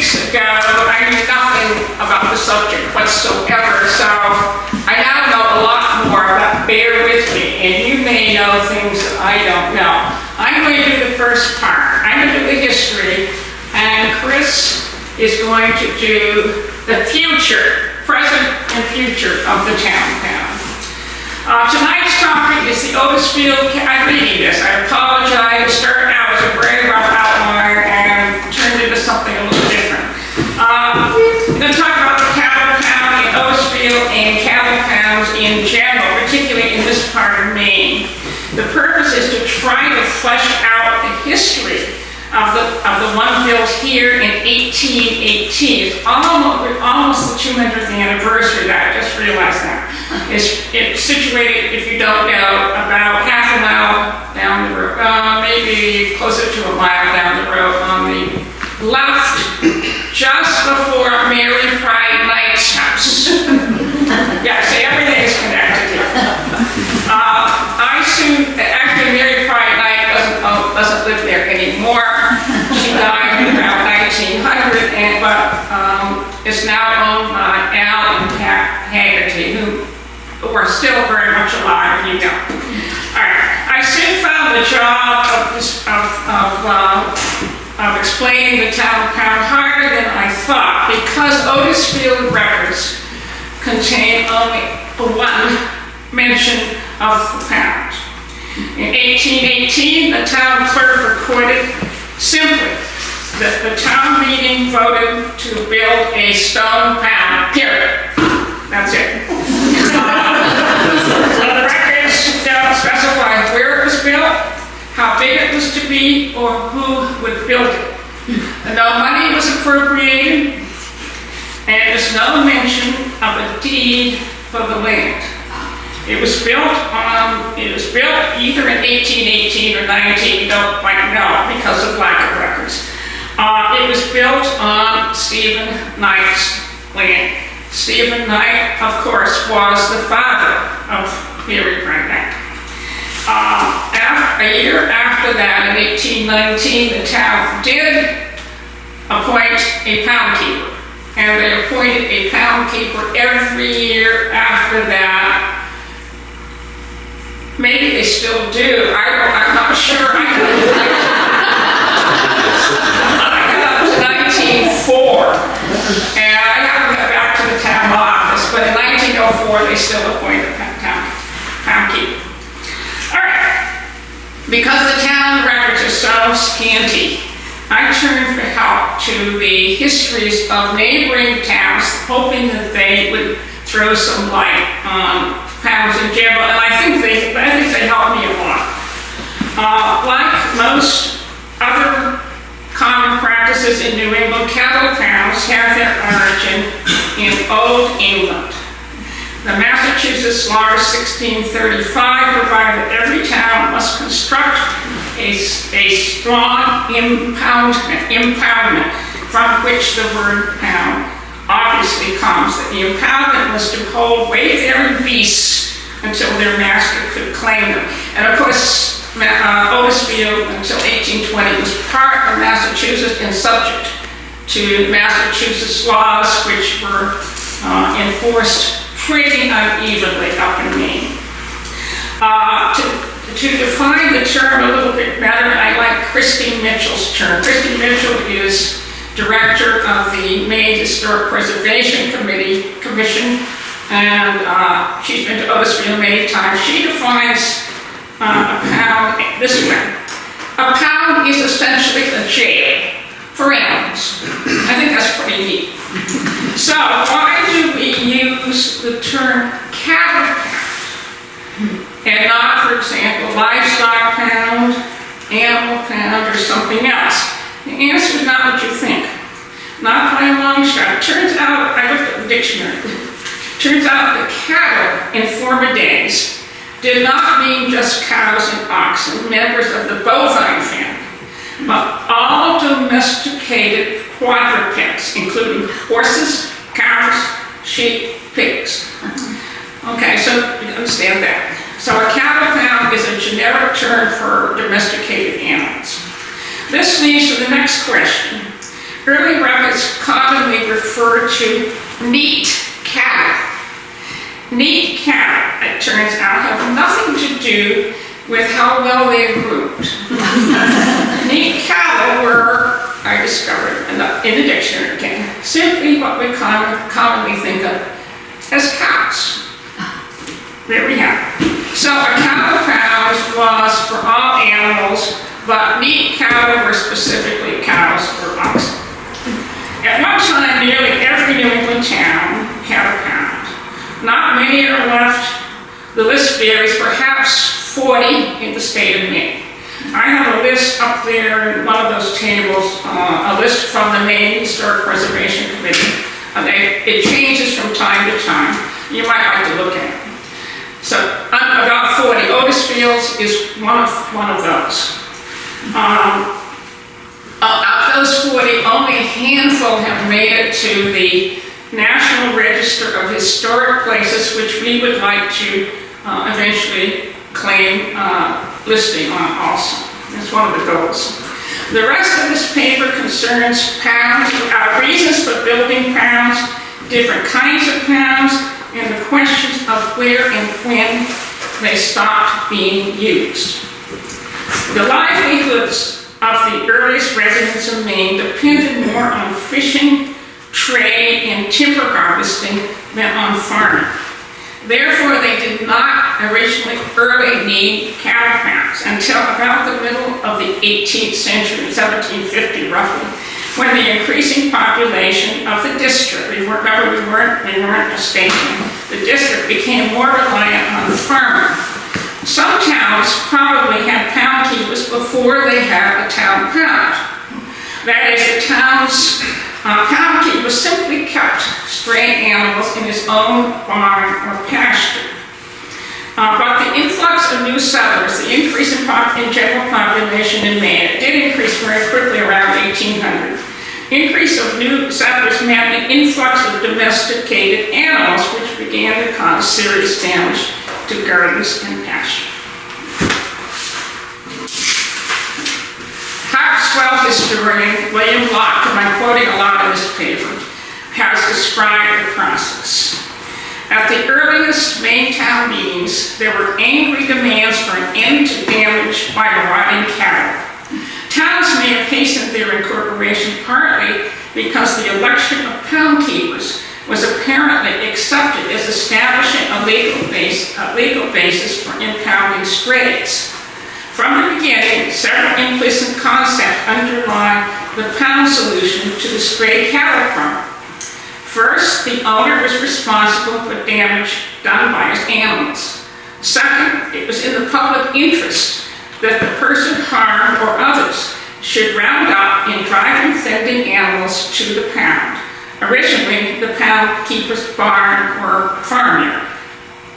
weeks ago, I knew nothing about the subject whatsoever, so I now know a lot more, but bear with me, and you may know things that I don't know. I'm going to do the first part. I'm going to do the history, and Chris is going to do the future, present and future of the town pound. Tonight's topic is the Otisfield, I'm reading this, I apologize, it started out as a very rough outline and turned into something a little different. We're going to talk about the cattle pound in Otisfield and cattle pounds in general, particularly in this part of Maine. The purpose is to try to flesh out the history of the one built here in 1818. It's almost the 200th anniversary of that, I just realized that. It's situated, if you don't know, about half a mile down the road, maybe closer to a mile down the road on the left, just before Mary Pride Knight's house. Yeah, see, everything is connected here. Actually, Mary Pride Knight doesn't live there anymore. She died in around 1900, but it's now owned by Al and Haggerty, who are still very much alive, you know. All right, I soon found the job of explaining the town pound harder than I thought, because Otisfield records contain only one mention of the pound. In 1818, the town clerk recorded simply that the town meeting voted to build a stone pound, period. That's it. The records don't specify where it was built, how big it was to be, or who would build it. No money was appropriated, and there's no mention of a deed for the land. It was built either in 1818 or 19, you don't quite know because of lack of records. It was built on Stephen Knight's land. Stephen Knight, of course, was the father of Mary Pride Knight. A year after that, in 1819, the town did appoint a pound keeper, and they appointed a pound keeper every year after that. Maybe they still do. I'm not sure. I got up to 1904, and I haven't got back to the town office, but in 1904 they still appointed a pound keeper. All right. Because the town records are so scanty, I turned for help to the histories of neighboring towns, hoping that they would throw some light on pounds in general, and I think they helped me a lot. Like most other common practices in New England, cattle pounds have their origin in Old England. The Massachusetts law of 1635 provided that every town must construct a strong impoundment from which the word pound obviously comes. That the impoundment was to hold wayfaring beasts until their master could claim them. And of course, Otisfield until 1820 was part of Massachusetts and subject to Massachusetts laws, which were enforced pretty unevenly up in Maine. To define the term a little bit better, I like Christine Mitchell's term. Christine Mitchell is director of the Maine Historic Preservation Commission, and she's been to Otisfield many times. She defines a pound this way. A pound is essentially a jail for animals. I think that's pretty neat. So why do we use the term cattle pound and not, for example, livestock pound, animal pound, or something else? The answer is not what you think. Not by a long shot. It turns out, I looked at the dictionary, turns out that cattle in former days did not mean just cows and oxen, members of the bovine family, but all domesticated quadrupeds, including horses, cows, sheep, pigs. Okay, so you understand that. So a cattle pound is a generic term for domesticated animals. This leads to the next question. Early records commonly refer to neat cattle. Neat cattle, it turns out, have nothing to do with how well they are groomed. Neat cattle were, I discovered in the dictionary again, simply what we commonly think of as cows. There we have it. So a cow pound was for all animals, but neat cattle were specifically cows or oxen. At one time, nearly every New England town had a pound. Not many are left. The list varies, perhaps 40 in the state of Maine. I have a list up there in one of those tables, a list from the Maine Historic Preservation Committee. It changes from time to time. You might like to look at it. So about 40. Otisfield is one of those. Of those 40, only a handful have made it to the National Register of Historic Places, which we would like to eventually claim listing on also. That's one of the goals. The rest of this paper concerns pounds, reasons for building pounds, different kinds of pounds, and the questions of where and when they stopped being used. The livelihoods of the earliest residents of Maine depended more on fishing, trade, and timber harvesting than on farming. Therefore, they did not originally early need cattle pounds until about the middle of the 18th century, 1750 roughly, when the increasing population of the district, remember we weren't a state, the district became more reliant on farming. Some towns probably had pound keepers before they had a town pound. That is, the town's pound keeper simply kept stray animals in his own barn or pasture. But the influx of new settlers, the increase in general population in Maine, it did increase very quickly around 1800. Increase of new settlers meant an influx of domesticated animals, which began to cause serious damage to gardens and pasture. Harpswell historian William Locke, whom I'm quoting a lot in this paper, has described the process. At the earliest Maine town meetings, there were angry demands for an end to damage by marauding cattle. Towns may have hastened their incorporation partly because the election of pound keepers was apparently accepted as establishing a legal basis for impounding strays. From the beginning, several implicit concepts underlie the pound solution to the stray cattle problem. First, the owner was responsible for damage done by his animals. Second, it was in the public interest that the person harmed or others should round up and drive offending animals to the pound, originally the pound keeper's barn or farmyard.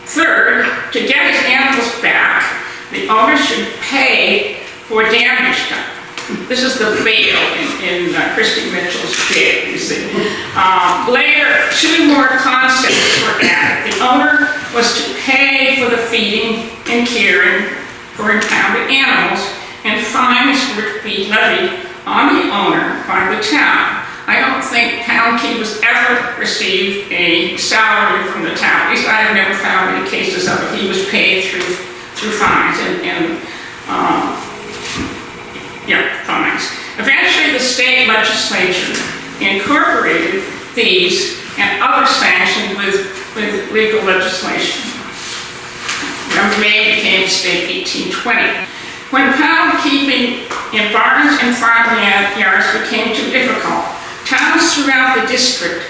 Third, to get his animals back, the owner should pay for damage done. This is the bail in Christy Mitchell's jail, you see. Later, two more concepts were added. The owner was to pay for the feeding and caring for impounded animals, and fines were to be levied on the owner by the town. I don't think pound keepers ever received a salary from the town. At least I have never found any cases of it. He was paid through fines and fines. Eventually, the state legislature incorporated these and other sanctions with legal legislation. Maine became state 1820. When pound keeping in barns and farmyards became too difficult, towns throughout the district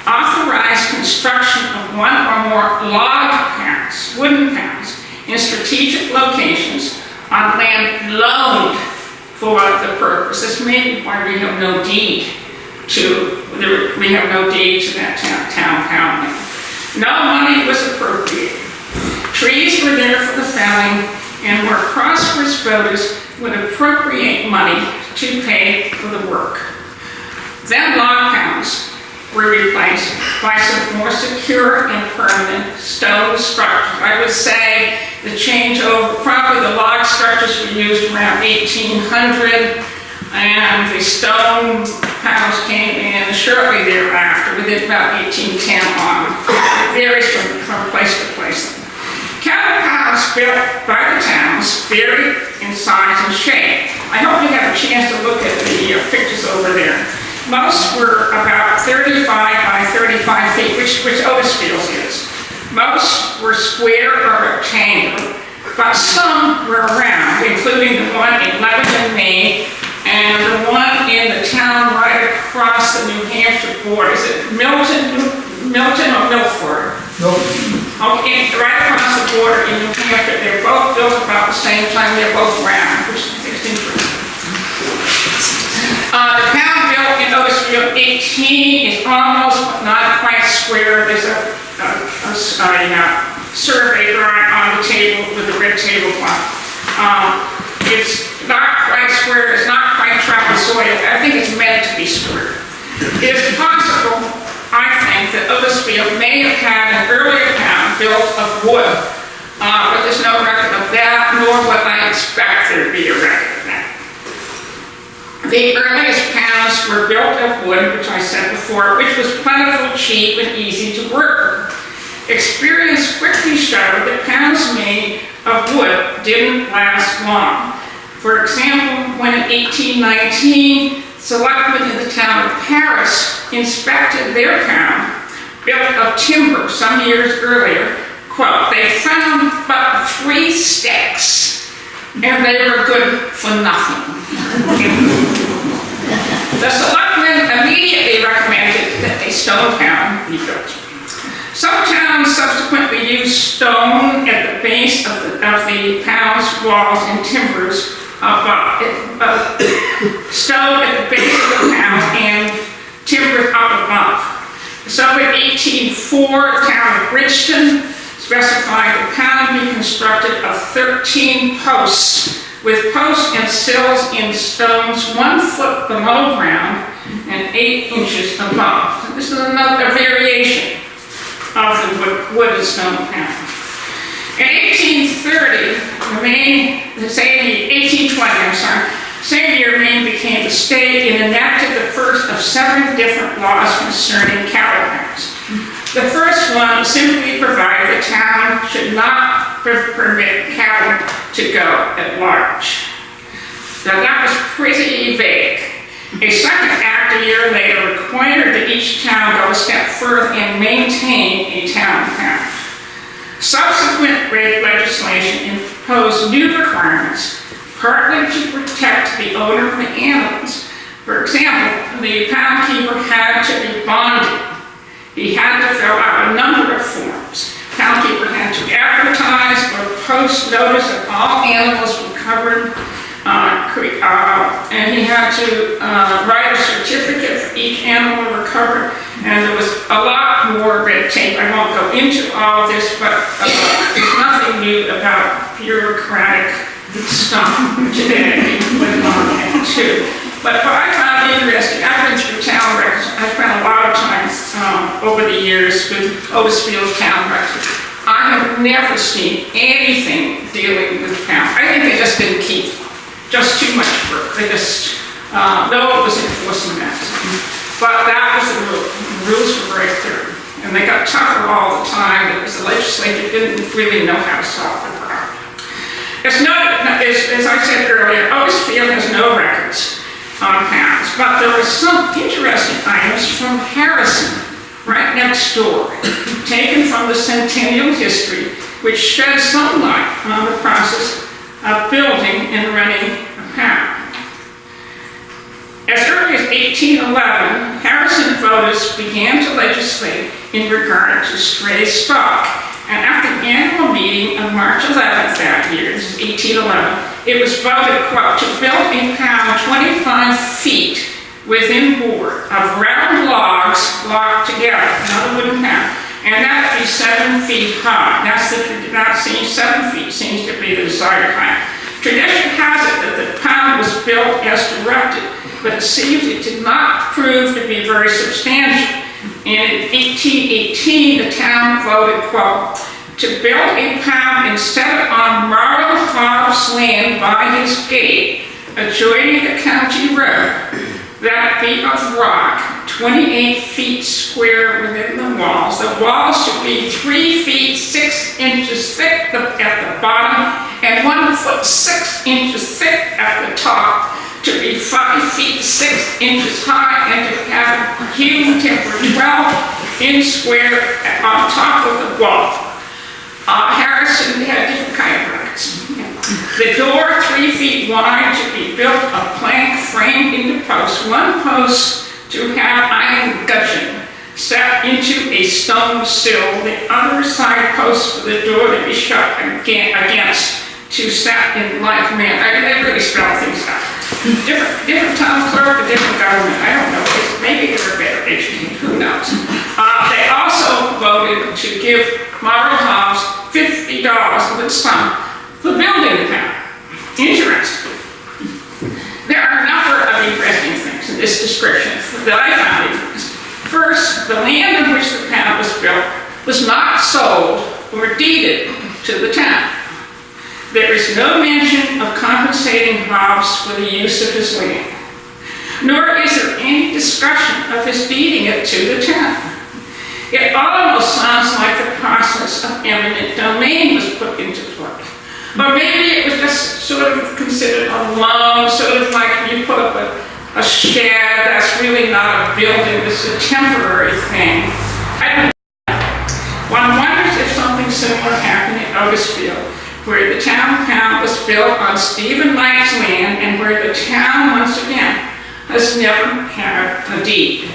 authorized construction of one or more log pounds, wooden pounds, in strategic locations on land loaned for the purpose. This may be why we have no deed to that town pound land. No money was appropriated. Trees were there for the felling, and more prosperous voters would appropriate money to pay for the work. Then log pounds were replaced by some more secure and permanent stone structures. I would say the changeover, probably the log structures were used around 1800, and the stone pounds came in shortly thereafter, within about 1810 on. It varies from place to place. Cattle pounds built by the towns varied in size and shape. I hope you have a chance to look at the pictures over there. Most were about 35 by 35 feet, which Otisfield is. Most were square or rectangular, but some were round, including the one in Lebanon, Maine, and the one in the town right across the New Hampshire border. Is it Milton or Milford? Milton. Okay, right across the border in New Hampshire. They're both built about the same time. They're both round, which is interesting. The pound built in Otisfield 18 is almost but not quite square. There's a survey drawing on the table with the red tablecloth. It's not quite square, it's not quite trapezoidal. I think it's meant to be square. It is possible, I think, that Otisfield may have had an earlier pound built of wood, but there's no record of that, nor would I expect there to be a record of that. The earliest pounds were built of wood, which I said before, which was plentiful, cheap, and easy to work with. Experience quickly showed that pounds made of wood didn't last long. For example, when in 1819, selectmen in the town of Paris inspected their pound, built of timber some years earlier, quote, they found but 3 sticks, and they were good for nothing. The selectmen immediately recommended that a stone pound be built. Some towns subsequently used stone at the base of the pound's walls and timbers above. Stone at the base of the pound and timbers up above. So in 1804, the town of Bridgeton specified the pound be constructed of 13 posts, with posts and sills in stones 1 foot below ground and 8 inches above. So this is another variation of the wood and stone pound. In 1820, same year Maine became the state and enacted the first of 7 different laws concerning cattle pounds. The first one simply provided the town should not permit cattle to go at large. Now that was pretty vague. A second act a year later required that each town go a step further and maintain a town pound. Subsequent legislation imposed new requirements, partly to protect the owner of the animals. For example, the pound keeper had to be bonded. He had to fill out a number of forms. Pound keeper had to advertise or post notice that all animals were covered, and he had to write a certificate for each animal recovered, and there was a lot more red tape. I won't go into all of this, but there's nothing new about bureaucratic stuff today with that too. But what I found interesting, I've been through town records. I spent a lot of time over the years with Otisfield town records. I have never seen anything dealing with pound. I think they just didn't keep just too much work. They just, no one was enforcing that. But that was the rule. The rules were very clear. And they got tougher all the time because the legislature didn't really know how to solve the problem. As I said earlier, Otisfield has no records on pounds, but there were some interesting items from Harrison, right next door, taken from the Centennial history, which shed some light on the process of building and running a pound. As early as 1811, Harrison voters began to legislate in regard to stray stock, and at the annual meeting on March 11th that year, this is 1811, it was voted, quote, to build a pound 25 feet within board of round logs locked together, another wooden pound, and that would be 7 feet high. That seems 7 feet seems to be the desired height. Tradition has it that the pound was built as directed, but it seems it did not prove to be very substantial. And in 1818, the town voted, quote, to build a pound and set it on Marl Hobbs' land by his gate, adjoining the county road. that be of rock, 28 feet square within the walls. The walls should be 3 feet 6 inches thick at the bottom and 1 foot 6 inches thick at the top, to be 5 feet 6 inches high, and to have a hewn timber 12 inch square on top of the wall. Harrison had different kind of brackets. The door, 3 feet wide, to be built of plank framed into posts. One post to have iron gudgeon set into a stone sill. The other side post for the door to be shut against to set in like manner. I mean, they really spell things out. Different town clerk, a different government. I don't know. Maybe they were better educated. Who knows? They also voted to give Marble House $50 of its sum for building the town. Interesting. There are a number of interesting things in this description that I found interesting. First, the land on which the town was built was not sold or deeded to the town. There is no mention of compensating Hobbs for the use of his land, nor is there any discussion of his deeding it to the town. It almost sounds like the process of eminent domain was put into play. Or maybe it was just sort of considered a loan, sort of like you put up a shed that's really not a building, it's a temporary thing. I don't know. One wonders if something similar happened in Otisfield, where the town was built on Stephen Knight's land and where the town, once again, has never had a deed.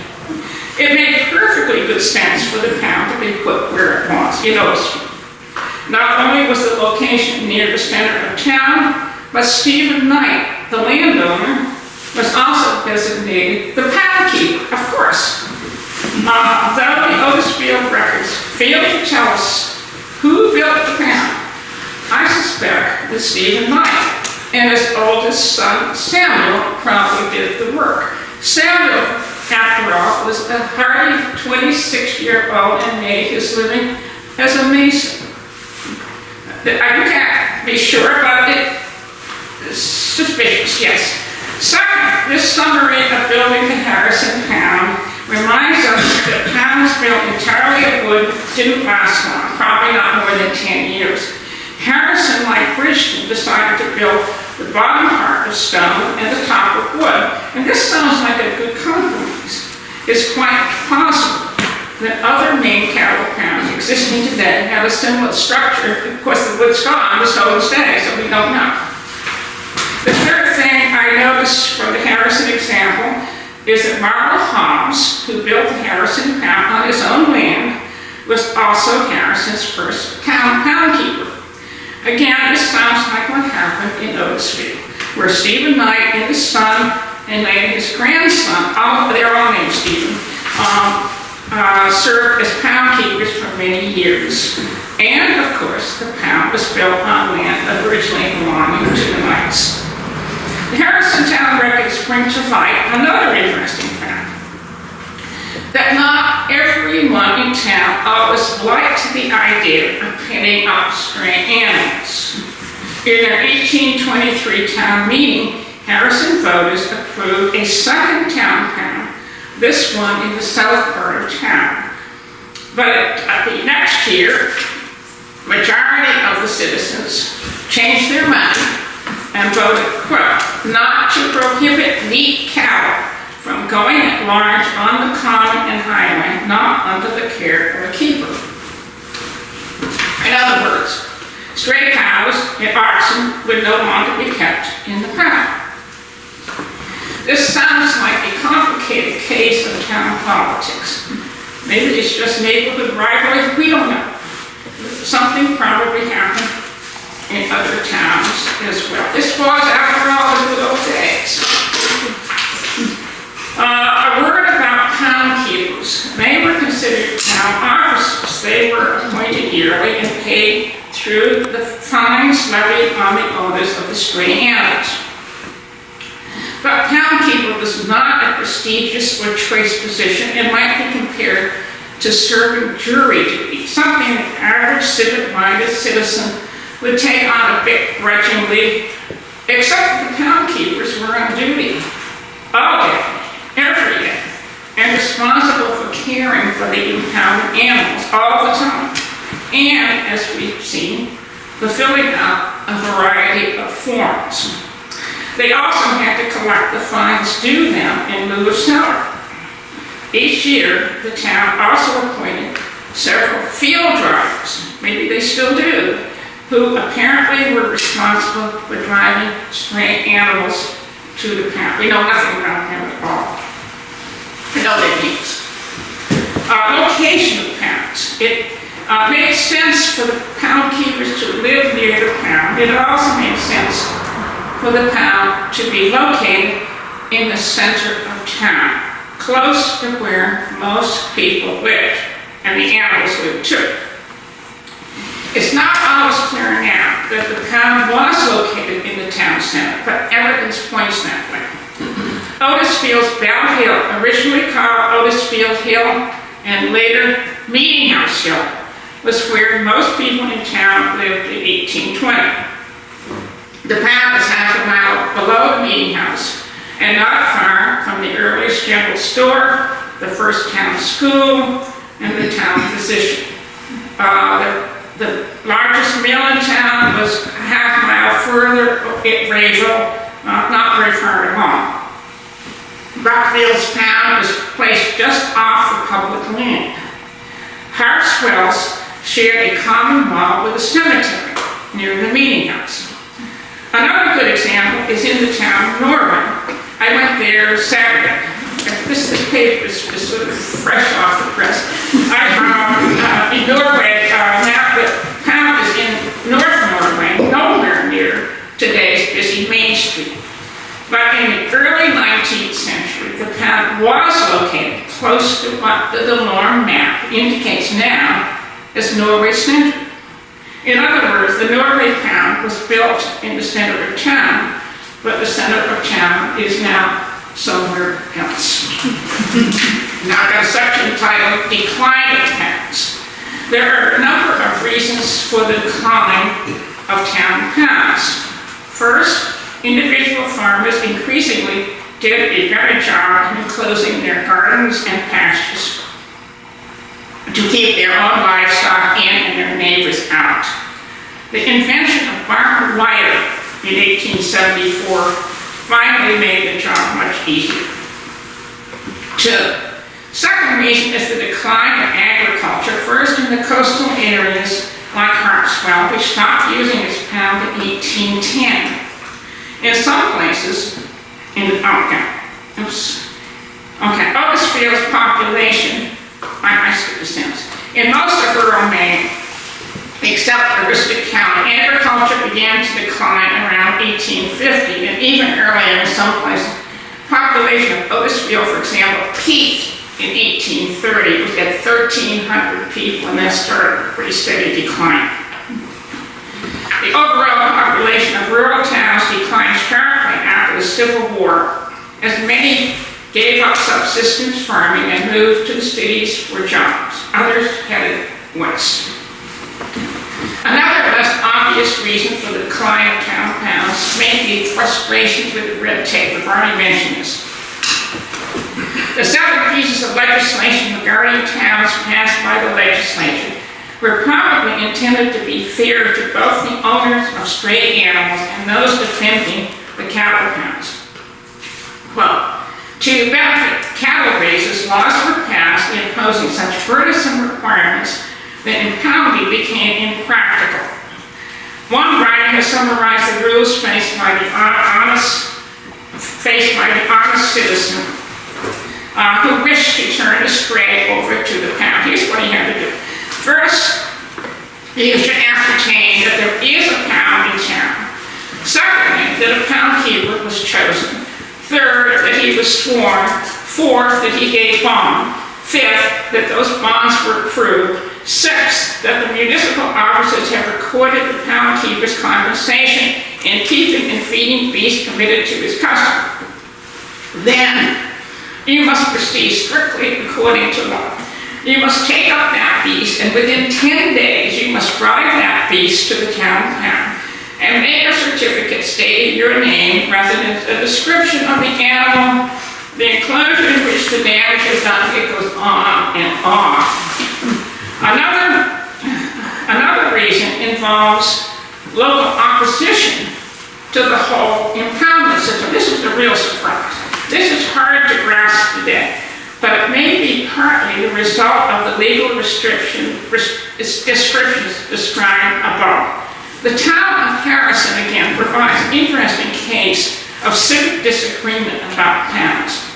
It made perfectly good sense for the town to be put where it was, in Otisfield. Not only was the location near the center of town, but Stephen Knight, the landowner, was also designated the pound keeper, of course. Though the Otisfield records fail to tell us who built the pound, I suspect that Stephen Knight and his oldest son, Samuel, probably did the work. Samuel, after all, was a hardy 26-year-old and made his living as a mason. I can't be sure, but it's suspicious, yes. Second, this summary of building the Harrison Pound reminds us that pounds built entirely of wood didn't last long, probably not more than 10 years. Harrison, like Bridgeton, decided to build the bottom part of stone and the top of wood, and this sounds like a good compromise. It's quite possible that other main cattle pounds existing today have a similar structure. Of course, the wood's gone, the stone stays, so we don't know. The third thing I noticed from the Harrison example is that Marble Hobbs, who built the Harrison Pound on his own land, was also Harrison's first town pound keeper. Again, this sounds like what happened in Otisfield, where Stephen Knight and his son, and later his grandson, they're all named Stephen, served as pound keepers for many years. And, of course, the pound was built on land originally belonging to the Knights. The Harrison Town records bring to light another interesting fact, that not everyone in town always liked the idea of penning up stray animals. In their 1823 town meeting, Harrison voters approved a second town pound, this one in the south part of town. But the next year, majority of the citizens changed their mind and voted, quote, not to prohibit neat cattle from going at large on the common and highway, not under the care of a keeper. In other words, stray cows and oxen would no longer be kept in the pound. This sounds like a complicated case of town politics. Maybe it's just neighborhood rivalry, we don't know. Something probably happened in other towns as well. This was, after all, the good old days. A word about pound keepers. They were considered town officers. They were appointed yearly and paid through the fines levied on the owners of the stray animals. But pound keeper was not a prestigious or choice position and might be compared to serving jury duty, something an average civic-minded citizen would take on a bit grudgingly, except the pound keepers were on duty all day, and responsible for caring for the impounded animals all the time, and, as we've seen, fulfilling out a variety of forms. They also had to collect the fines due them in lieu of salary. Each year, the town also appointed several field drivers, maybe they still do, who apparently were responsible for driving stray animals to the pound. We know nothing about them at all. We know their names. Location of pounds. It makes sense for the pound keepers to live near the pound. It also makes sense for the pound to be located in the center of town, close to where most people live, and the animals live too. It's not always clear now that the pound was located in the town center, but evidence points that way. Otisfield's Bell Hill, originally called Otisfield Hill and later Meeting House Hill, was where most people in town lived in 1820. The pound is half a mile below the meeting house and not far from the earliest general store, the first town school, and the town physician. The largest mill in town was a half mile further at Rayville, not very far at all. Brockfield's pound was placed just off the public land. Hartswell's shared a common wall with a cemetery near the meeting house. Another good example is in the town of Norway. I went there Saturday. This paper is sort of fresh off the press. I found in Norway, now the pound is in North Norway, nowhere near today's busy Main Street. But in the early 19th century, the pound was located close to what the Lorne map indicates now as Norway Center. In other words, the Norway pound was built in the center of town, but the center of town is now somewhere else. Now I've got a section titled Decline of Towns. There are a number of reasons for the decline of town pounds. First, individual farmers increasingly did a better job in enclosing their gardens and pastures to keep their own livestock in and their neighbors out. The invention of barbed wire in 1874 finally made the job much easier. Second reason is the decline of agriculture, first in the coastal areas like Hartswell, which stopped using its pound in 1810. In some places, Otisfield's population, I skip a sentence. In most of rural Maine, except Aroostook County, agriculture began to decline around 1850, and even earlier in some places. Population of Otisfield, for example, peaked in 1830. It was at 1,300 people, and that started a pretty steady decline. The overall population of rural towns declined sharply after the Civil War, as many gave up subsistence farming and moved to the cities for jobs. Others headed west. Another less obvious reason for the decline of town pounds may be frustrations with the red tape. I've already mentioned this. The several pieces of legislation regarding towns passed by the legislature were probably intended to be fair to both the owners of stray animals and those defending the cattle pounds. Well, to benefit cattle raisers, laws were passed imposing such burdensome requirements that impounding became impractical. One writer has summarized the rules faced by the honest citizen who wished to turn a stray over to the pound. Here's what he had to do. First, you should ascertain that there is a pound in town. Secondly, that a pound keeper was chosen. Third, that he was sworn. Fourth, that he gave bond. Fifth, that those bonds were approved. Sixth, that the municipal officers have recorded the pound keeper's compensation in keeping and feeding beasts committed to his custom. Then, you must proceed strictly according to law. You must take up that beast, and within 10 days, you must drive that beast to the town pound and make a certificate stating your name, residence, a description of the animal, The enclosure in which the damage is done, it goes on and on. Another reason involves local opposition to the whole impoundment system. This is the real surprise. This is hard to grasp today, but it may be partly the result of the legal descriptions described above. The town of Harrison, again, provides an interesting case of civic disagreement about towns.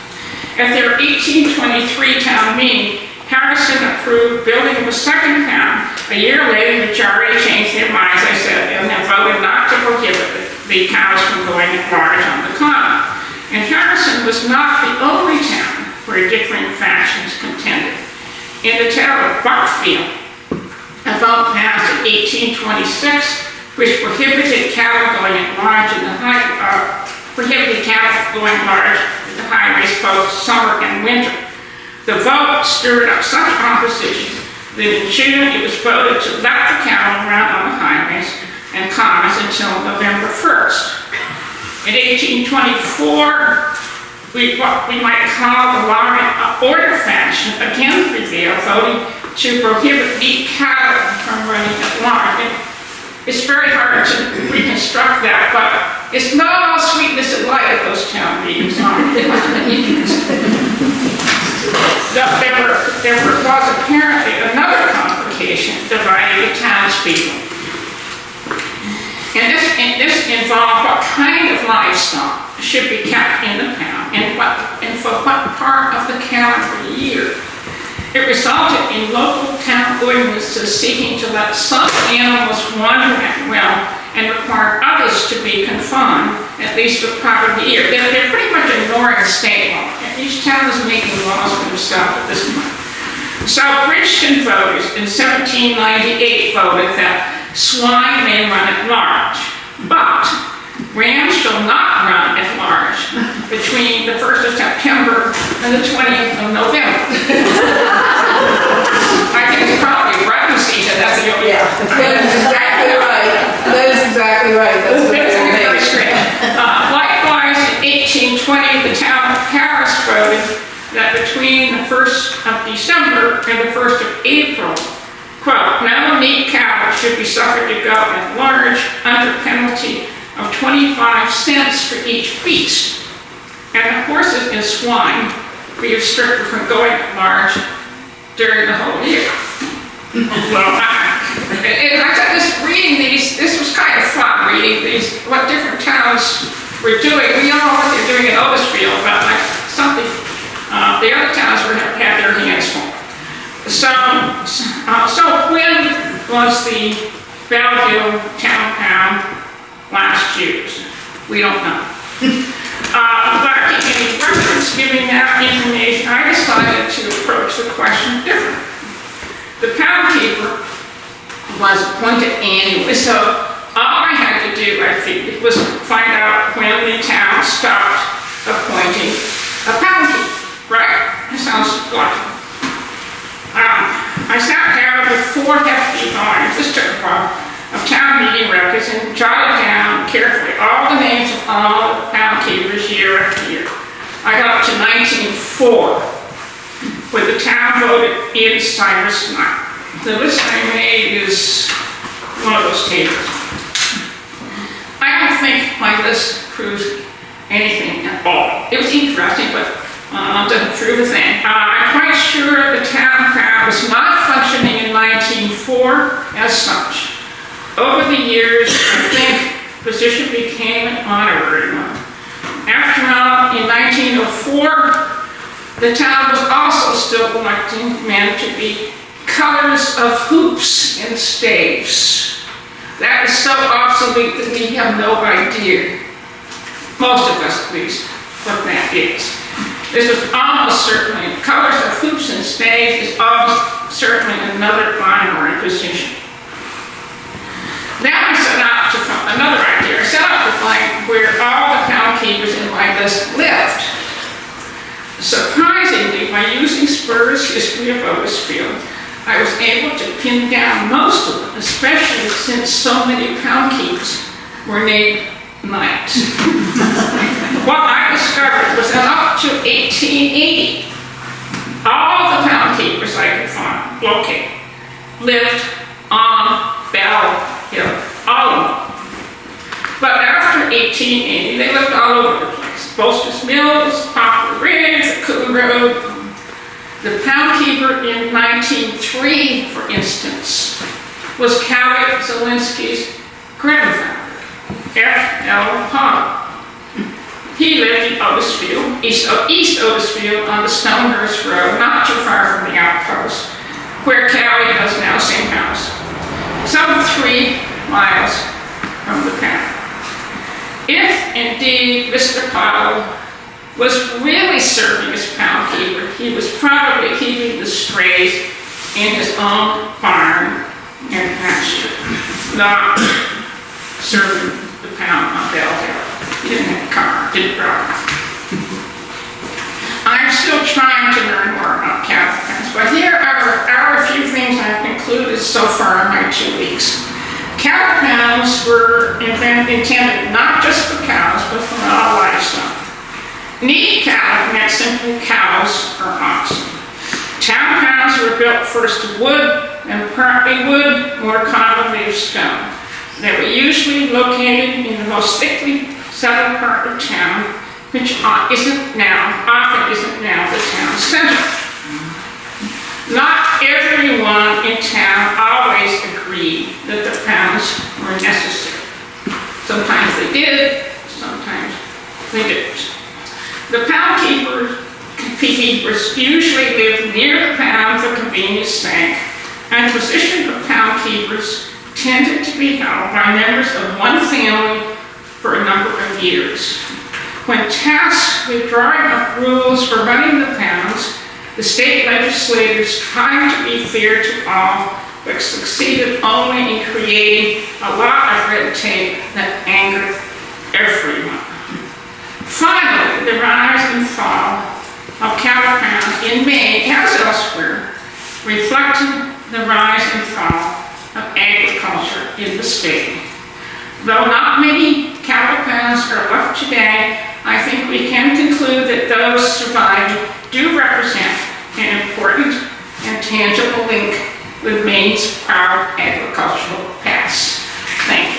At their 1823 town meeting, Harrison approved building of a second town. A year later, the majority changed their minds, I said, and then voted not to prohibit the cows from going at large on the common. And Harrison was not the only town where differing factions contended. In the town of Buckfield, a vote passed in 1826, which prohibited cattle going at large in the highways both summer and winter. The vote stirred up such opposition that in June it was voted to let the cattle run on the highways and commons until November 1st. In 1824, what we might call the law and order faction again prevailed, voting to prohibit meat cattle from running at large. It's very hard to reconstruct that, but it's not all sweetness and light at those town meetings. It must have been interesting. There was apparently another complication dividing the townspeople. And this involved what kind of livestock should be kept in the town and for what part of the calendar year. It resulted in local town ordinances seeking to let some animals wander at will and require others to be confined, at least for part of the year. They're pretty much ignoring state law. Each town is making laws for themselves at this point. So Princeton voters in 1798 voted that swine may run at large, but rams shall not run at large between the 1st of September and the 20th of November. I think it's probably rutting season, that's the only. Yeah, that is exactly right. That is exactly right. That's what it's very strange. Likewise, in 1820, the town of Paris voted that between the 1st of December and the 1st of April, quote, no meat cattle should be suffered to go at large under penalty of 25 cents for each beast, and the horses and swine be restricted from going at large during the whole year. Well, I just reading these, this was kind of fun reading these, what different towns were doing. We all know what they're doing in Otisfield, but like something the other towns had their hands full. So when was the Belleville town pound last used? We don't know. But in reference giving that information, I decided to approach the question differently. The pound keeper was appointed annually, so all I had to do, I think, was find out when the town stopped appointing a pound keeper, right? That sounds logical. I sat down with 4 hefty volumes, this took a while, of town meeting records and jotted down carefully all the names of all the pound keepers year after year. I got up to 1904, when the town voted in Cyrus Knight. The list I made is one of those tables. I don't think my list proves anything at all. It was interesting, but doesn't prove a thing. I'm quite sure the town crowd was not functioning in 1904 as such. Over the years, I think the position became an honorary one. After all, in 1904, the town was also still electing men to be colors of hoops and staves. That is so obsolete that we have no idea, most of us at least, what that is. This was almost certainly, colors of hoops and staves is almost certainly another honorary position. Now I set out to find another idea. I set out to find where all the pound keepers in my list lived. Surprisingly, by using Spur's history of Otisfield, I was able to pin down most of them, especially since so many pound keepers were named night. What I discovered was that up to 1880, all the town keepers I could find, locate, lived on Bell Hill, all of them. But after 1880, they lived all over the place. Boasters Mills, Poplar Ridge, the Coon Road. The pound keeper in 1903, for instance, was Callie Zielinski's grandfather, F.L. Hahn. He lived in Otisfield, East Otisfield, on the Stonehurst Road, not too far from the outpost, where Callie does now, same house, some 3 miles from the pound. If indeed Mr. Powell was really serving as pound keeper, he was probably keeping the strays in his own barn and pasture, not serving the pound on Bell Hill. He didn't have a car, didn't drive. I'm still trying to learn more about cattle pounds, but here are a few things I've concluded so far in my 2 weeks. Cattle pounds were intended not just for cows, but for all livestock. Neat cattle meant simply cows or oxen. Town pounds were built first of wood, and partly wood, more commonly of stone. They were usually located in the most thickly settled part of town, which often isn't now the town center. Not everyone in town always agreed that the pounds were necessary. Sometimes they did, sometimes they didn't. The pound keepers usually lived near the pound for convenience sake, and the position of pound keepers tended to be held by members of one family for a number of years. When tasked with drawing up rules for running the pounds, the state legislators tried to be fair to all, but succeeded only in creating a lot of red tape that angered everyone. Finally, the rise and fall of cattle pounds in Maine, as elsewhere, reflected the rise and fall of agriculture in the state. Though not many cattle pounds are left today, I think we can conclude that those surviving do represent an important and tangible link with Maine's proud agricultural past. Thank you.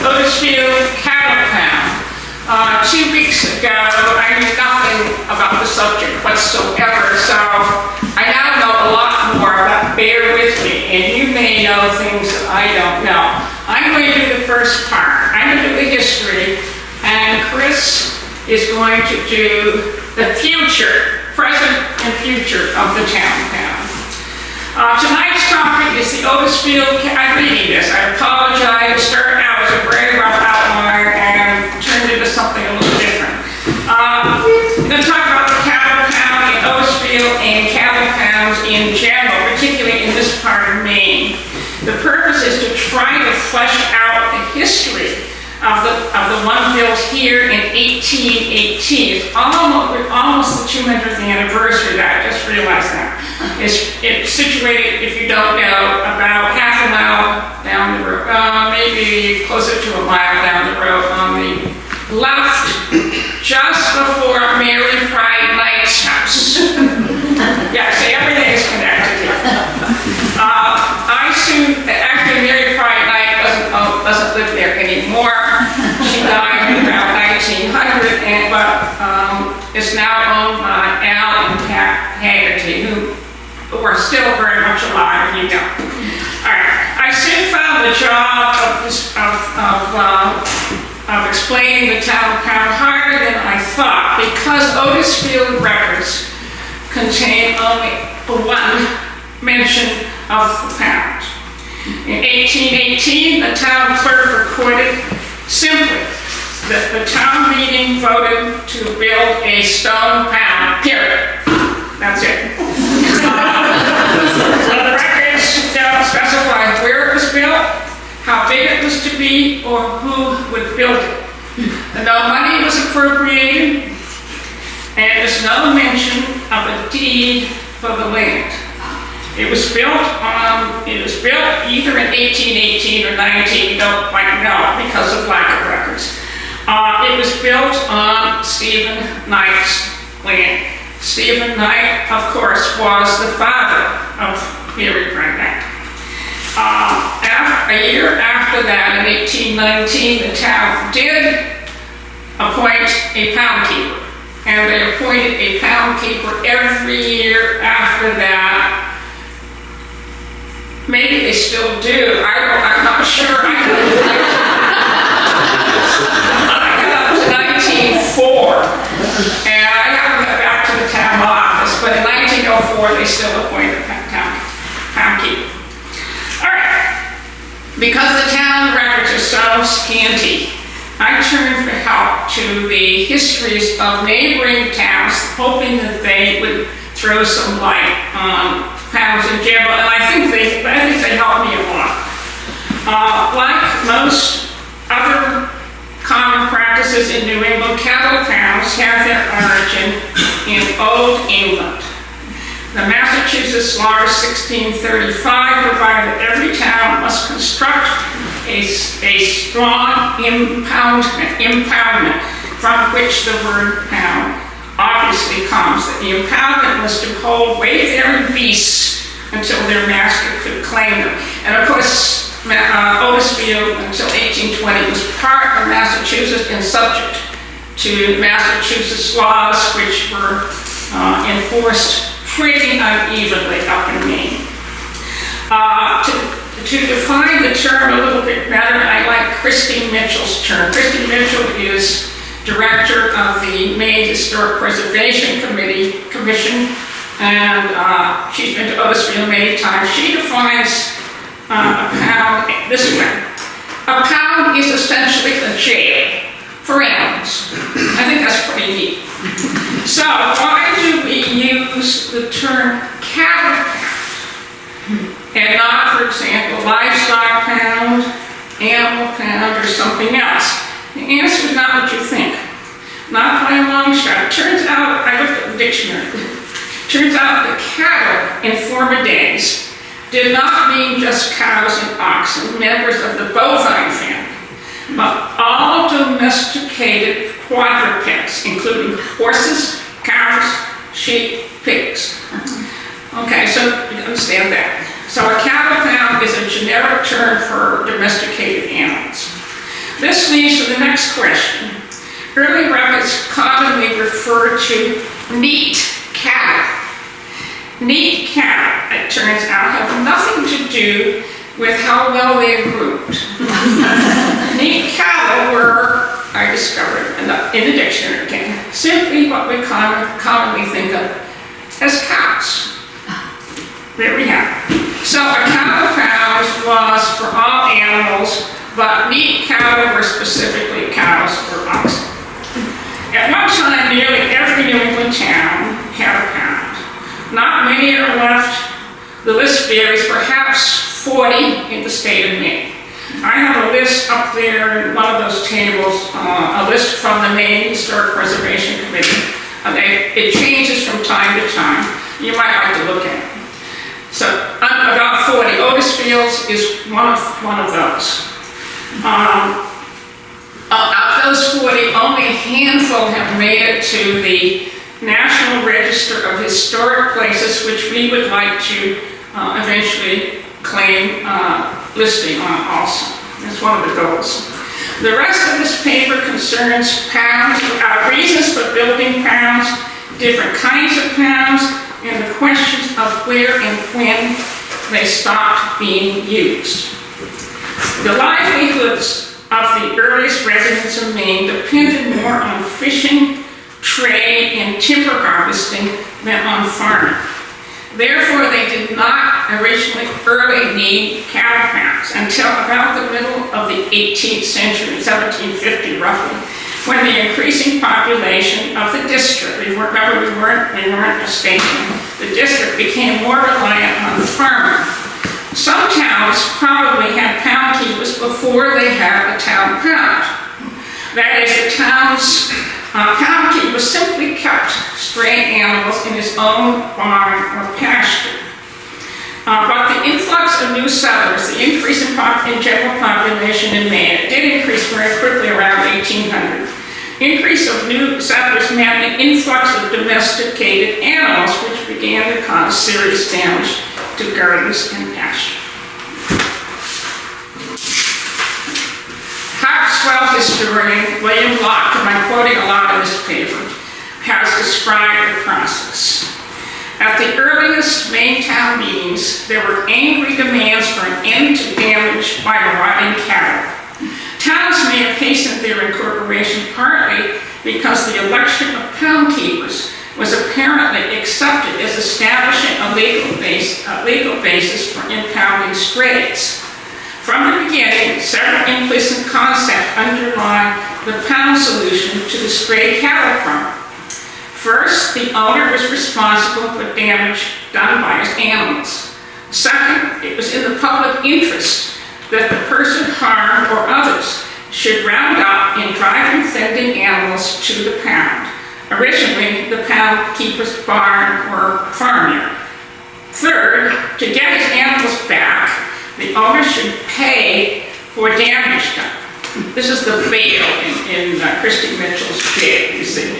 Otisfield Cattle Town. 2 weeks ago, I knew nothing about the subject whatsoever, so I now know a lot more, but bear with me, and you may know things that I don't know. I'm going to do the first part. I'm going to do the history, and Chris is going to do the future, present and future of the town. Tonight's topic is the Otisfield, I'm reading this, I apologize, it started out as a very rough outline and turned into something a little different. I'm going to talk about the cattle pound in Otisfield and cattle pounds in general, particularly in this part of Maine. The purpose is to try to flesh out the history of the one built here in 1818. It's almost the 200th anniversary of that, I just realized that. It's situated, if you don't know, about half a mile down the road, maybe closer to a mile down the road on the left, just before Mary Pride Knight's house. Yeah, see, everything is connected here. Actually, Mary Pride Knight doesn't live there anymore. She died in around 1900, but is now owned by Al and Pat Haggerty, who are still very much alive, you know. All right, I soon found the job of explaining the town pound harder than I thought, because Otisfield records contain only one mention of the pound. In 1818, the town clerk recorded simply that the town meeting voted to build a stone pound, period. That's it. The records don't specify where it was built, how big it was to be, or who would build it. No money was appropriated, and there's no mention of a deed for the land. It was built either in 1818 or 19, don't quite know because of lack of records. It was built on Stephen Knight's land. Stephen Knight, of course, was the father of Mary Brandon. A year after that, in 1819, the town did appoint a pound keeper, and they appointed a pound keeper every year after that. Maybe they still do. I'm not sure. I got up to 1904, and I haven't got back to the town office, but in 1904 they still appointed a pound keeper. All right. Because the town records are so scanty, I turned for help to the histories of neighboring towns, hoping that they would throw some light on pounds in general, and I think they helped me a lot. Like most other common practices in New England, cattle pounds have their origin in Old England. The Massachusetts law of 1635 provided that every town must construct a strong impoundment from which the word pound obviously comes. That the impoundment was to hold wayfaring beasts until their master could claim them. And of course, Otisfield until 1820 was part of Massachusetts and subject to Massachusetts laws, which were enforced pretty unevenly up in Maine. To define the term a little bit better, I like Christine Mitchell's term. Christine Mitchell is director of the Maine Historic Preservation Commission, and she's been to Otisfield many times. She defines a pound this way. A pound is essentially a jail for animals. I think that's pretty neat. So why do we use the term cattle pound and not, for example, livestock pound, animal pound, or something else? The answer is not what you think. Not by a long shot. It turns out, I looked at the dictionary, turns out that cattle in former days did not mean just cows and oxen, members of the bovine family, but all domesticated quadrupeds, including horses, cows, sheep, pigs. Okay, so you understand that. So a cattle pound is a generic term for domesticated animals. This leads to the next question. Early records commonly refer to neat cattle. Neat cattle, it turns out, have nothing to do with how well they're groomed. Neat cattle were, I discovered in the dictionary again, simply what we commonly think of as cows. There we have it. So a cattle pound was for all animals, but neat cattle were specifically cows or oxen. At one time, nearly every New England town had a pound. Not many are left. The list varies, perhaps 40 in the state of Maine. I have a list up there in one of those tables, a list from the Maine Historic Preservation Committee. It changes from time to time. You might like to look at it. So about 40. Otisfield is one of those. Of those 40, only a handful have made it to the National Register of Historic Places, which we would like to eventually claim listing on also. That's one of the goals. The rest of this paper concerns pounds, reasons for building pounds, different kinds of pounds, and the questions of where and when they stopped being used. The livelihoods of the earliest residents of Maine depended more on fishing, trade, and timber harvesting than on farming. Therefore, they did not early need cattle pounds until about the middle of the 18th century, 1750 roughly, when the increasing population of the district, remember we weren't a state, the district became more reliant on farming. Some towns probably had pound keepers before they had a town pound. That is, the town's pound keeper simply kept stray animals in his own barn or pasture. But the influx of new settlers, the increase in general population in Maine, it did increase very quickly around 1800. Increase of new settlers meant an influx of domesticated animals, which began to cause serious damage to gardens and pasture. Harpswell historian William Locke, and I'm quoting a lot of this paper, has described the process. At the earliest Maine town meetings, there were angry demands for an end to damage by marauding cattle. Towns may have hastened their incorporation partly because the election of pound keepers was apparently accepted as establishing a legal basis for impounding strays. From the beginning, several implicit concepts underlie the pound solution to the stray cattle problem. First, the owner was responsible for damage done by his animals. Second, it was in the public interest that the person harmed or others should round up and drive offending animals to the pound, originally the pound keeper's barn or farmyard. Third, to get his animals back, the owner should pay for damage done. This is the bail in Christy Mitchell's jail, you see.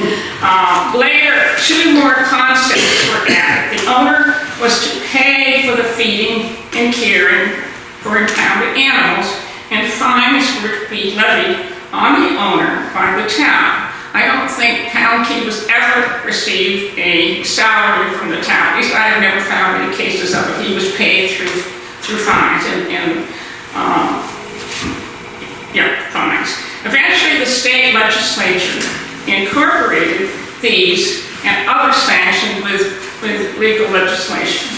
Later, two more concepts were added. The owner was to pay for the feeding and caring for impounded animals, and fines were to be levied on the owner by the town. I don't think pound keepers ever received a salary from the town. At least I have never found any cases of it. He was paid through fines and fines. Eventually, the state legislature incorporated these and other sanctions with legal legislation.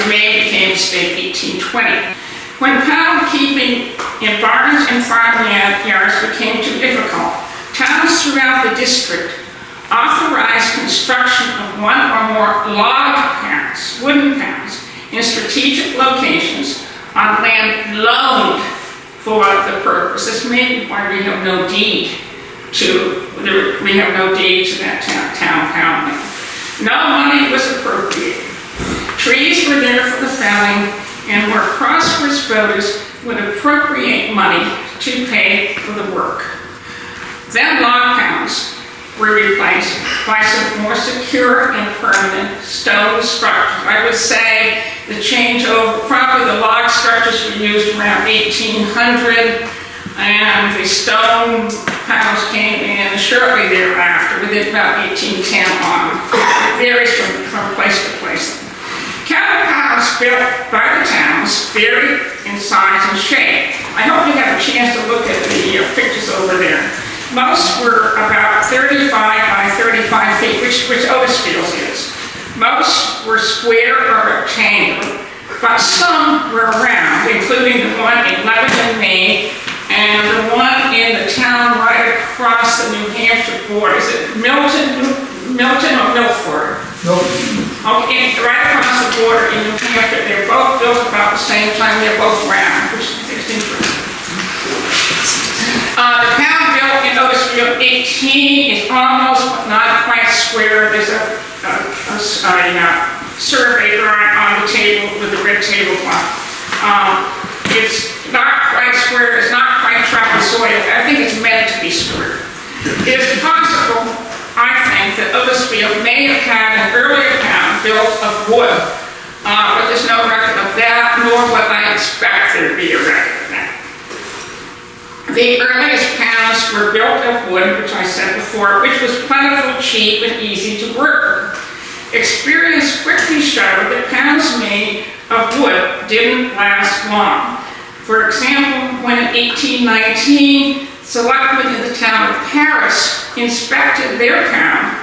Maine became state 1820. When pound keeping in barns and farmyards became too difficult, towns throughout the district authorized construction of one or more log pounds, wooden pounds, in strategic locations on land loaned for the purpose. This may be why we have no deed to that town pound land. No money was appropriated. Trees were there for the felling, and more prosperous voters would appropriate money to pay for the work. Then log pounds were replaced by some more secure and permanent stone structures. I would say the changeover, probably the log structures were used around 1800, and the stone pounds came in shortly thereafter, within about 1810 on. It varies from place to place. Cattle pounds built by the towns varied in size and shape. I hope you have a chance to look at the pictures over there. Most were about 35 by 35 feet, which Otisfield is. Most were square or rectangular, but some were round, including the one in Lebanon, Maine, and the one in the town right across the New Hampshire border. Is it Milton or Milford? Milton. Okay, right across the border in New Hampshire. They're both built about the same time. They're both round, which is interesting. The pound built in Otisfield 18 is almost but not quite square. There's a survey drawing on the table with the red tablecloth. It's not quite square. It's not quite trapezoidal. I think it's meant to be square. It is possible, I think, that Otisfield may have had an earlier pound built of wood, but there's no record of that, nor would I expect there to be a record of that. The earliest pounds were built of wood, which I said before, which was plentiful, cheap, and easy to work. Experience quickly showed that pounds made of wood didn't last long. For example, when in 1819, selectmen in the town of Paris inspected their pound,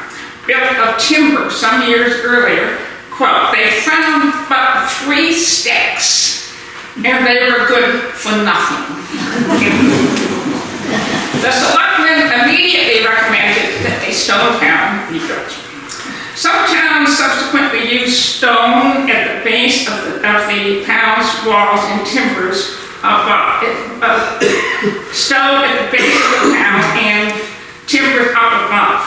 built of timber some years earlier, quote, they found but 3 sticks, and they were good for nothing. The selectmen immediately recommended that a stone pound be built. Some towns subsequently used stone at the base of the pound's walls and timbers stone at the base of the pound and timbers up above.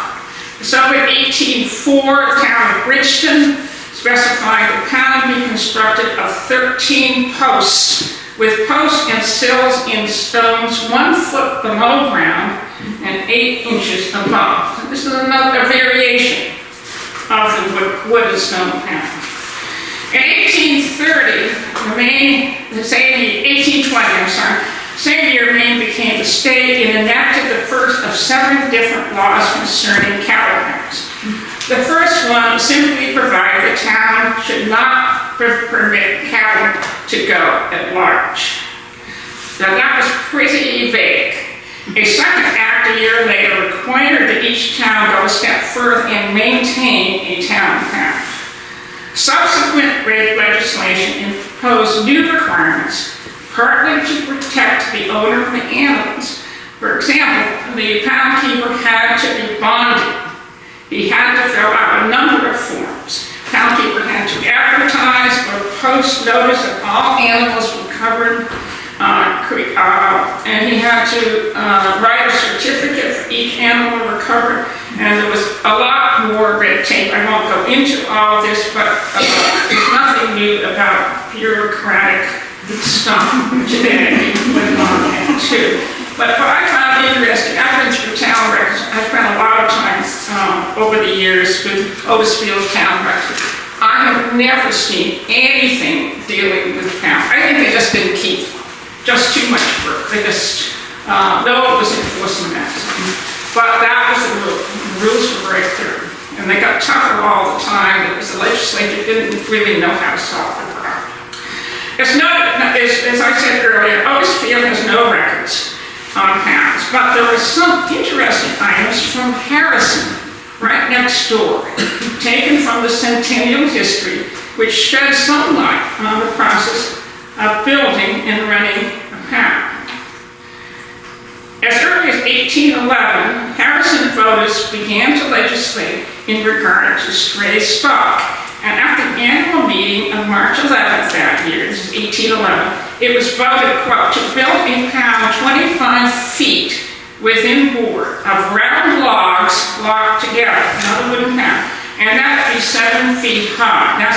So in 1804, the town of Bridgeton specified the pound be constructed of 13 posts, with posts and sills in stones 1 foot below ground and 8 inches above. So this is another variation of the wood and stone pound. In 1820, same year Maine became a state and enacted the first of 7 different laws concerning cattle pounds. The first one simply provided the town should not permit cattle to go at large. Now that was pretty vague. A second act a year later required that each town go a step further and maintain a town pound. Subsequent legislation imposed new requirements, partly to protect the owner of the animals. For example, the pound keeper had to be bonded. He had to fill out a number of forms. Pound keeper had to advertise or post notice that all animals were covered, and he had to write a certificate for each animal recovered, and there was a lot more red tape. I won't go into all of this, but there's nothing new about bureaucratic stuff today went on then too. But what I found interesting, I've been through town records. I spent a lot of time over the years with Otisfield town records. I have never seen anything dealing with pound. I think they just didn't keep just too much work. They just, no, it was enforcement mechanism. But that was the rule. The rules were very clear. And they got tougher all the time because the legislature didn't really know how to solve the problem. As I said earlier, Otisfield has no records on pounds, but there were some interesting items from Harrison, right next door, taken from the Centennial history, which shed some light on the process of building and running a pound. As early as 1811, Harrison voters began to legislate in regard to stray stock, and at the annual meeting of March 11th that year, this is 1811, it was voted, quote, to build a pound 25 feet within board of round logs locked together, not a wooden pound, and that would be 7 feet high. That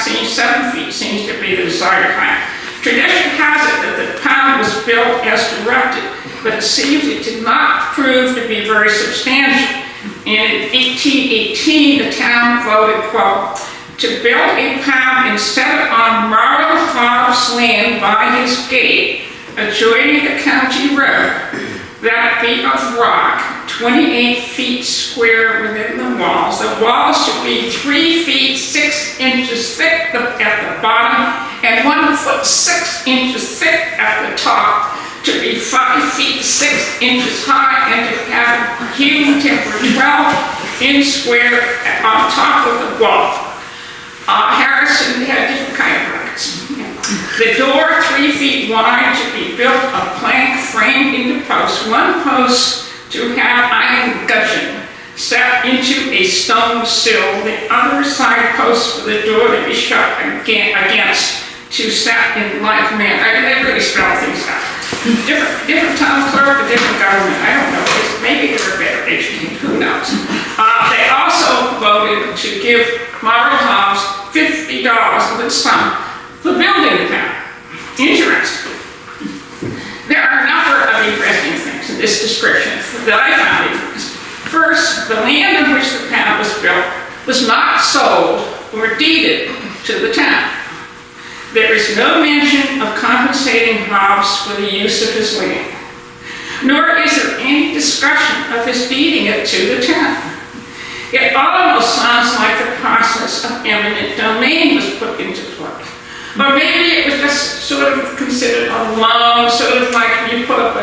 seems 7 feet seems to be the desired height. Tradition has it that the pound was built as directed, but it seems it did not prove to be very substantial. And in 1818, the town voted, quote, to build a pound instead on Marl Hobbs' land by his gate, adjoining the county road, that be of rock, 28 feet square within the walls. The walls should be 3 feet 6 inches thick at the bottom and 1 foot 6 inches thick at the top, to be 5 feet 6 inches high, and to have hewn timber 12 inch square on top of the wall. Harrison had different kind of brackets. The door 3 feet wide to be built of plank framed into posts. One post to have iron gudgeon set into a stone sill. The other side post for the door to be shut against to set in like manner. They really spell things out. Different town clerk, a different government. I don't know. Maybe they were better educated. Who knows? They also voted to give Marl Hobbs $50 of its sum for building the town. Interesting. There are a number of interesting things in this description that I found interesting. First, the land on which the town was built was not sold or deeded to the town. There is no mention of compensating Hobbs for the use of his land. nor is there any discussion of his deeding it to the town. It almost sounds like the process of eminent domain was put into play. Or maybe it was just sort of considered a loan, sort of like you put up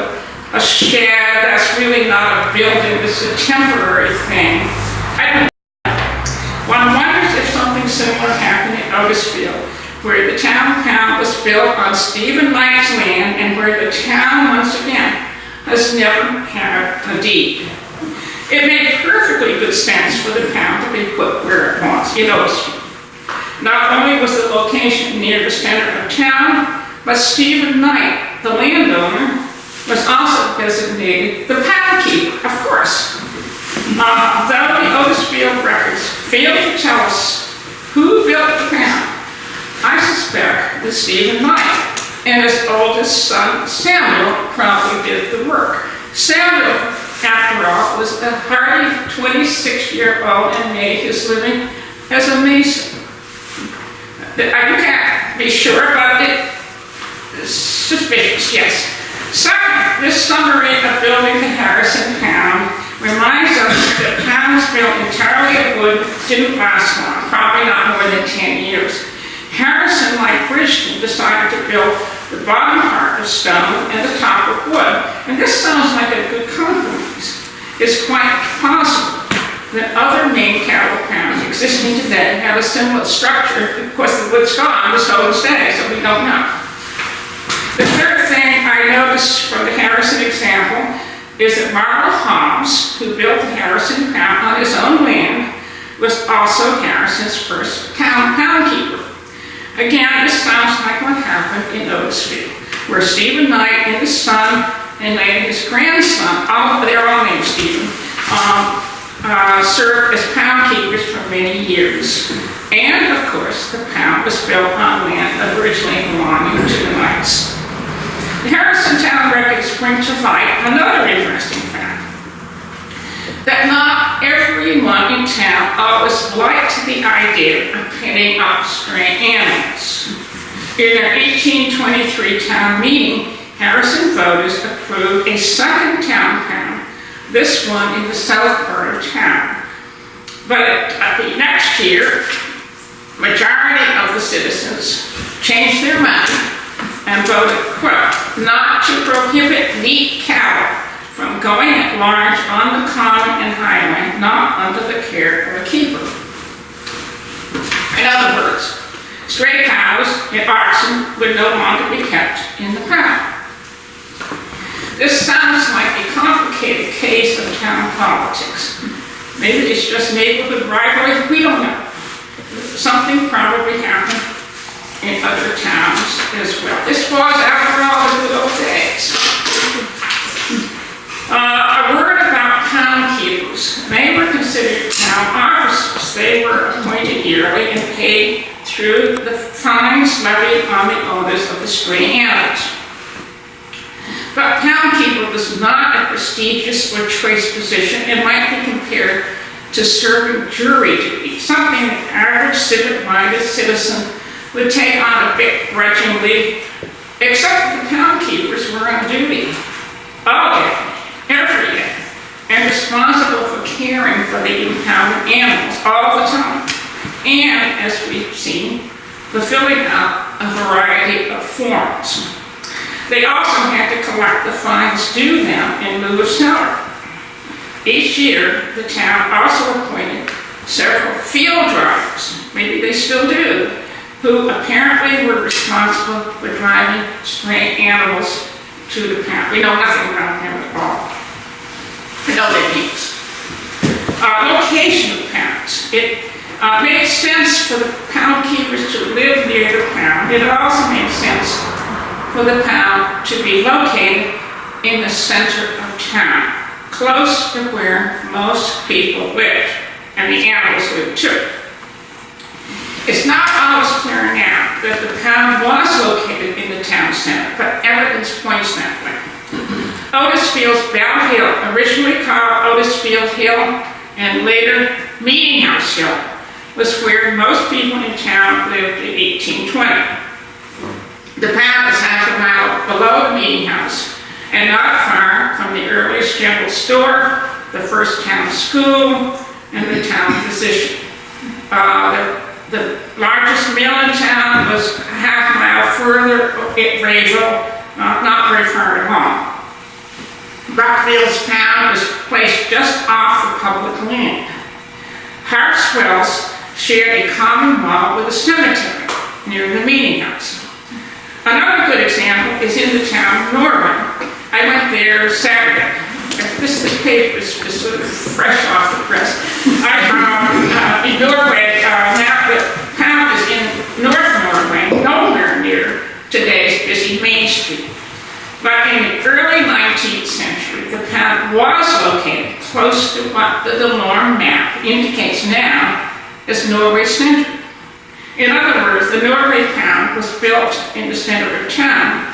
a shed that's really not a building, it's a temporary thing. I don't know. One wonders if something similar happened in Otisfield, where the town pound was built on Stephen Knight's land and where the town, once again, has never had a deed. It made perfectly good sense for the pound to be put where it was, in Otisfield. Not only was the location near the center of town, but Stephen Knight, the landowner, was also designated the pound keeper, of course. Though the Otisfield records fail to tell us who built the pound, I suspect that Stephen Knight and his oldest son, Samuel, probably did the work. Samuel, after all, was a hardy 26-year-old and made his living as a mason. I can't be sure, but it's suspicious, yes. Second, this summary of building the Harrison Pound reminds us that pounds built entirely of wood didn't last long, probably not more than 10 years. Harrison, like Bridgeton, decided to build the bottom part of stone and the top of wood, and this sounds like a good compromise. It's quite possible that other main cattle pounds existing today have a similar structure. Of course, the wood's gone, the stone stays, so we don't know. The third thing I noticed from the Harrison example is that Marlon Hobbs, who built the Harrison pound on his own land, was also Harrison's first pound keeper. Again, this sounds like what happened in Otisfield, where Stephen Knight and his son, and later his grandson, they're all named Stephen, served as pound keepers for many years. And of course, the pound was built on land originally belonging to the Knights. The Harrison town records bring to light another interesting fact, that not everyone in town always liked the idea of pinning up stray animals. In their 1823 town meeting, Harrison voters approved a second town pound, this one in the south part of town. But the next year, majority of the citizens changed their mind and voted, quote, not to prohibit neat cattle from going at large on the common and highway, not under the care of a keeper. In other words, stray cows and oxen would no longer be kept in the pound. This sounds like a complicated case of town politics. Maybe it's just neighborhood rivalry, we don't know. Something probably happened in other towns as well. This was, after all, the good old days. A word about pound keepers. They were considered town officers. They were appointed yearly and paid through the fines levied on the owners of the stray animals. But pound keeper was not a prestigious or choice position. It might be compared to serving jury duty, something the average civic-minded citizen would take on a bit grudgingly, except that the pound keepers were on duty all day, every day, and responsible for caring for the impounded animals all the time, and, as we've seen, fulfilling out a variety of forms. They also had to collect the fines due them in lieu of salary. Each year, the town also appointed several field drivers, maybe they still do, who apparently were responsible for driving stray animals to the pound. We know nothing about them at all. We know their needs. Location of pounds. It makes sense for the pound keepers to live near the pound. It also makes sense for the pound to be located in the center of town, close to where most people live, and the animals live too. It's not always clear now that the pound was located in the town center, but evidence points that way. Otisfield's Bell Hill, originally called Otisfield Hill and later Meeting House Hill, was where most people in town lived in 1820. The pound is half a mile below the meeting house and not far from from the earliest general store, the first town school, and the town physician. The largest mill in town was a half mile further at Rayville, not very far at all. Brockfield's town is placed just off the public land. Hartswell's shared a common wall with a cemetery near the meeting house. Another good example is in the town of Norway. I went there Saturday. This paper is sort of fresh off the press. In Norway, now the town is in North Norway, nowhere near today's busy Main Street. But in the early 19th century, the town was located close to what the Delorme map indicates now as Norway Center. In other words, the Norway town was built in the center of town,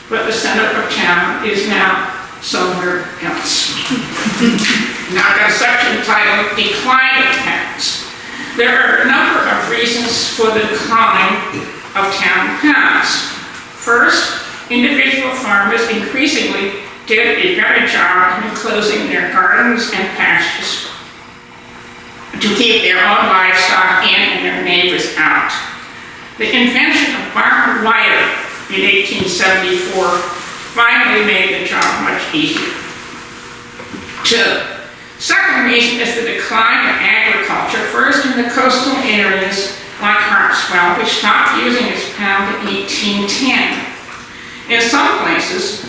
but the center of town is now somewhere else. Now I've got a section entitled Decline of Towns. There are a number of reasons for the decline of town towns. First, individual farmers increasingly did a better job in enclosing their gardens and pastures to keep their own livestock in and their neighbors out. The invention of barbed wire in 1874 finally made the job much easier. Second reason is the decline of agriculture, first in the coastal areas like Hartswell, which stopped using its pound in 1810. In some places,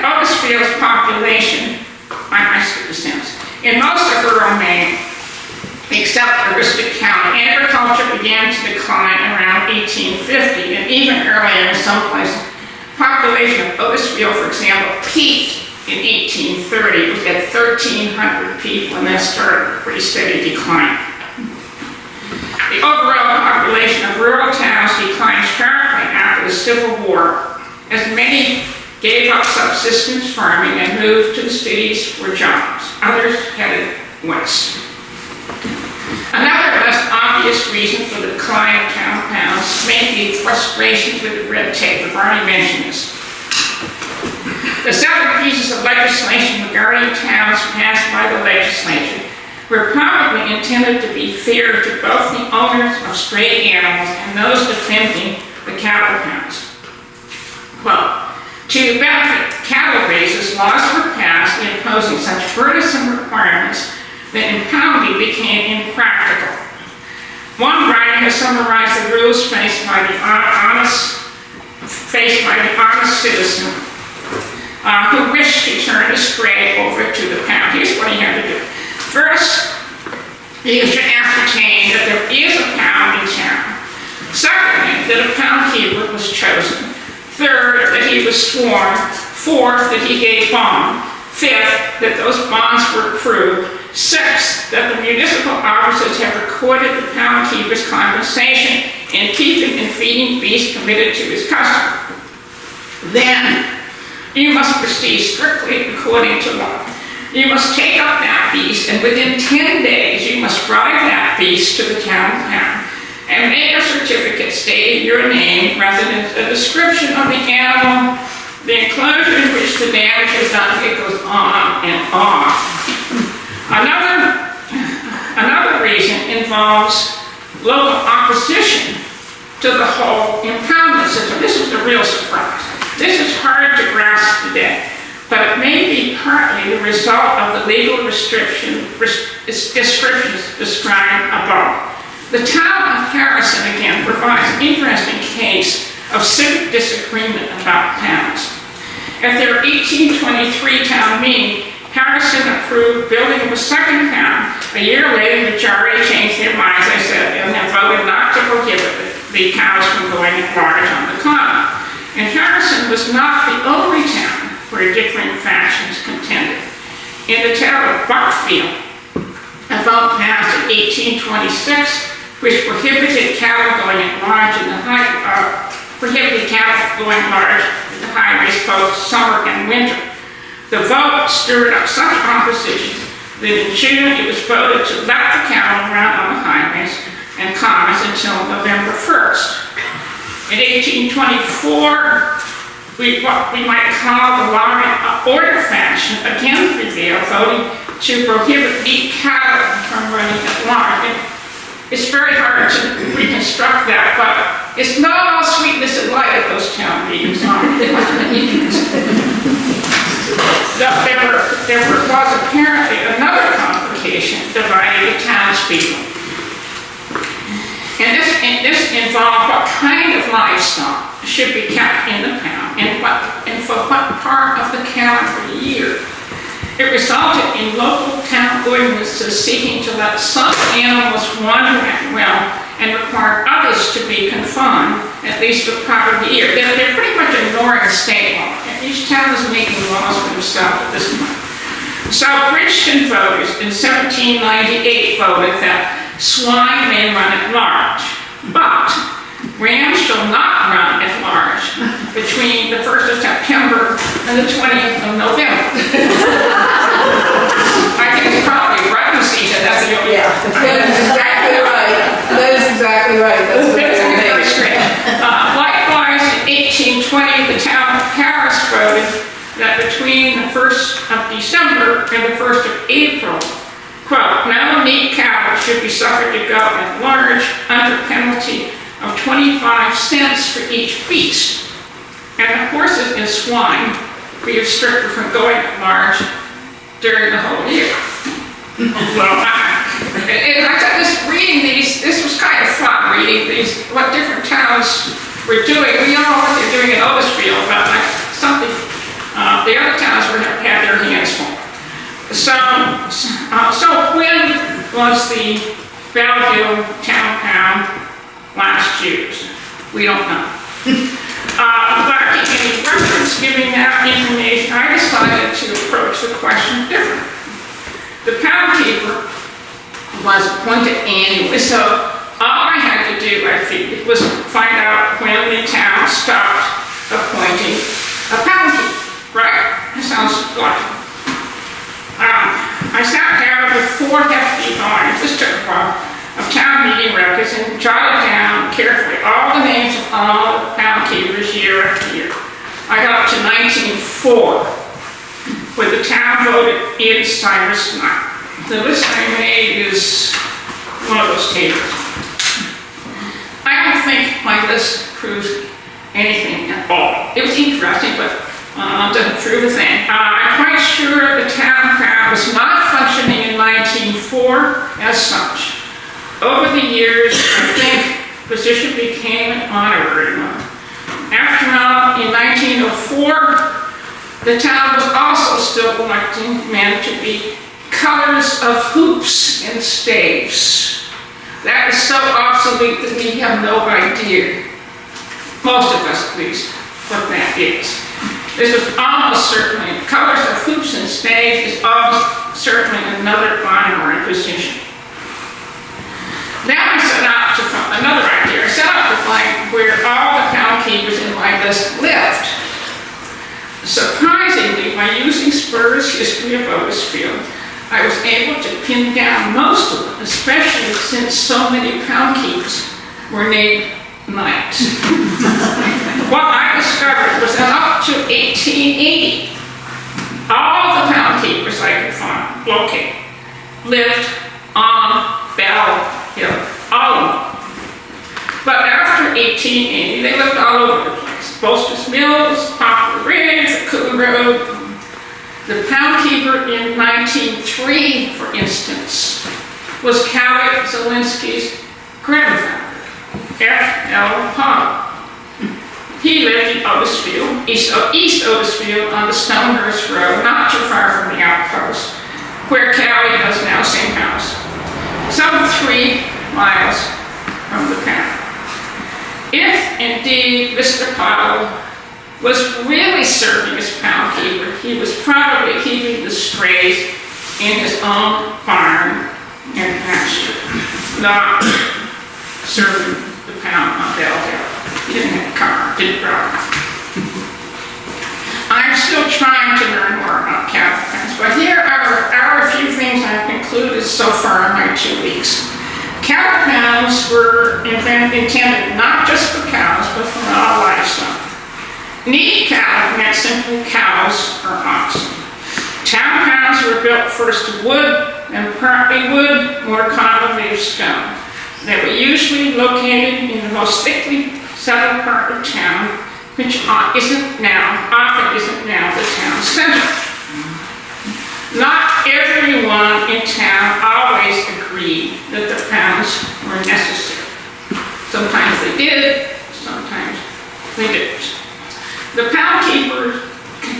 Otisfield's population, I skipped a sentence. In most of rural Maine, except Aroostook County, agriculture began to decline around 1850, and even earlier in some places. Population of Otisfield, for example, peaked in 1830. It was at 1,300 people, and that started a pretty steady decline. The overall population of rural towns declined sharply after the Civil War, as many gave up subsistence farming and moved to the cities for jobs. Others headed west. Another less obvious reason for the decline of town towns may be frustrations with the red tape. I've already mentioned this. The several pieces of legislation regarding towns passed by the legislature were probably intended to be fair to both the owners of stray animals and those defending the cattle pounds. Quote, to benefit cattle raisers, laws were passed imposing such burdensome requirements that impounding became impractical. One writer has summarized the rules faced by the honest citizen who wished to turn a stray over to the pound. Here's what he had to do. First, he was to ascertain that there is a pound in town. Secondly, that a pound keeper was chosen. Third, that he was sworn. Fourth, that he gave bond. Fifth, that those bonds were approved. Sixth, that the municipal officers have recorded the pound keeper's compensation in keeping and feeding beasts committed to his custom. Then, you must proceed strictly according to law. You must take up that beast, and within 10 days, you must drive that beast to the town pound and make a certificate stating your name, residence, a description of the animal, the enclosure in which the damage is done. It goes on and on. Another reason involves local opposition to the whole impoundment system. This is the real surprise. This is hard to grasp today, but it may be partly the result of the legal descriptions described above. The town of Harrison, again, provides an interesting case of civic disagreement about towns. At their 1823 town meeting, Harrison approved building of a second town. A year later, the majority changed their minds, I said, and have voted not to prohibit the cows from going at large on the common. And Harrison was not the only town where differing factions contended. In the town of Brockfield, a vote passed in 1826, which prohibited cattle going at large in the highways both summer and winter. The vote stirred up such opposition that in June it was voted to let the cattle run on the highways and commons until November 1st. In 1824, what we might call the law of order faction again prevailed, voting to prohibit beef cattle from running at large. And it's very hard to reconstruct that, but it's not all sweetness and light at those town meetings. There was apparently another complication dividing the townspeople. And this involved what kind of livestock should be kept in the pound and for what part of the calendar year. It resulted in local town ordinances seeking to let some animals wander at will and require others to be confined, at least for part of the year. They're pretty much ignoring state law, and each town is making laws for themselves at this point. So Princeton voters in 1798 voted that swine may run at large, but rams shall not run at large between the 1st of September and the 20th of November. I think it's probably rutting season, that's the only. Yeah, that is exactly right. That is exactly right. That's what That's it very is. strange. Likewise, in 1820, the town of Paris voted that between the 1st of December and the 1st of April, quote, no meat cattle should be suffered to go at large under penalty of 25 cents for each beast. And the horses and swine be restricted from going at large during the whole year. Well, I thought reading these, this was kind of fun, reading these, what different towns were doing. We all know what they're doing in Otisfield, but like something the other towns had their hands full. So when was the Belleville town pound last used? We don't know. But in reference giving that information, I decided to approach the question differently. The pound keeper was appointed annually, so all I had to do, I figured, was find out when the town stopped appointing a pound keeper, right? That sounds logical. I sat down with 4 hefty volumes, this took a while, of town meeting records and jotted down carefully all the names of all the pound keepers year after year. I got up to 1904, where the town voted in Cyrus Knight. The list I made is one of those tables. I don't think my list proves anything at all. It was interesting, but doesn't prove a thing. I'm quite sure the town pound was not functioning in 1904 as such. Over the years, I think the position became an honorary one. After all, in 1904, the town was also still electing men to be colors of hoops and staves. That is so obsolete that we have no idea, most of us at least, what that is. This is almost certainly, colors of hoops and staves is almost certainly another honorary position. Then I set out to find another idea. I set out to find where all the pound keepers in my list lived. Surprisingly, by using Spur's History of Otisfield, I was able to pin down most of them, especially since so many pound keepers were named Knight. What I discovered was that up to 1880, all the pound keepers I could find, locate, lived on Bell Hill, all of them. But after 1880, they lived all over the place. Boasters Mills, Poplar Ridge, the Coon Road. The pound keeper in 1903, for instance, was Callie Zielinski's grandfather, F.L. Palmer. He lived in Otisfield, East Otisfield, on the Stonehurst Road, not too far from the outpost, where Callie does now, same house, some 3 miles from the pound. If indeed Mr. Powell was really serving as pound keeper, he was probably keeping the strays in his own farm and pasture, not serving the pound on Bell Hill. He didn't have a car, didn't drive. I'm still trying to learn more about cattle pounds, but here are a few things I've concluded so far in my 2 weeks. Cattle pounds were intended not just for cows, but for all livestock. Neat cattle meant simply cows or oxen. Town pounds were built first of wood, then partly wood, more commonly of stone. They were usually located in the most thickly settled part of town, which often isn't now the town center. Not everyone in town always agreed that the pounds were necessary. Sometimes they did, sometimes they didn't. The pound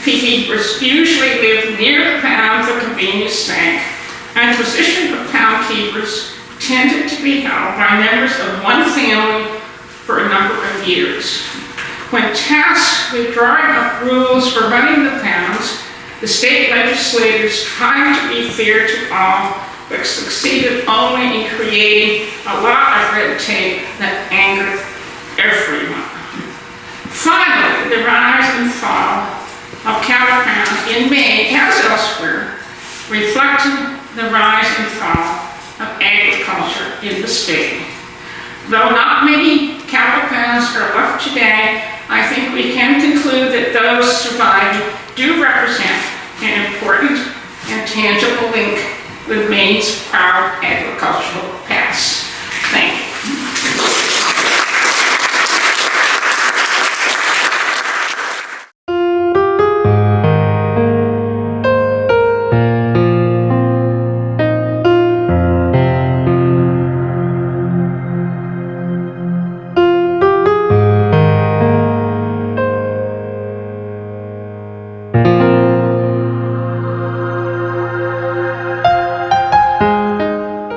keepers usually lived near the pound for convenience sake, and the position of pound keepers tended to be held by members of one family for a number of years. When tasked with drawing up rules for running the pounds, the state legislators tried to be fair to all, but succeeded only in creating a lot of red tape that angered everyone. Finally, the rise and fall of cattle pounds in Maine, as elsewhere, reflected the rise and fall of agriculture in the state. Though not many cattle pounds are left today, I think we can conclude that those surviving do represent an important and tangible link with Maine's proud agricultural past. Thank you.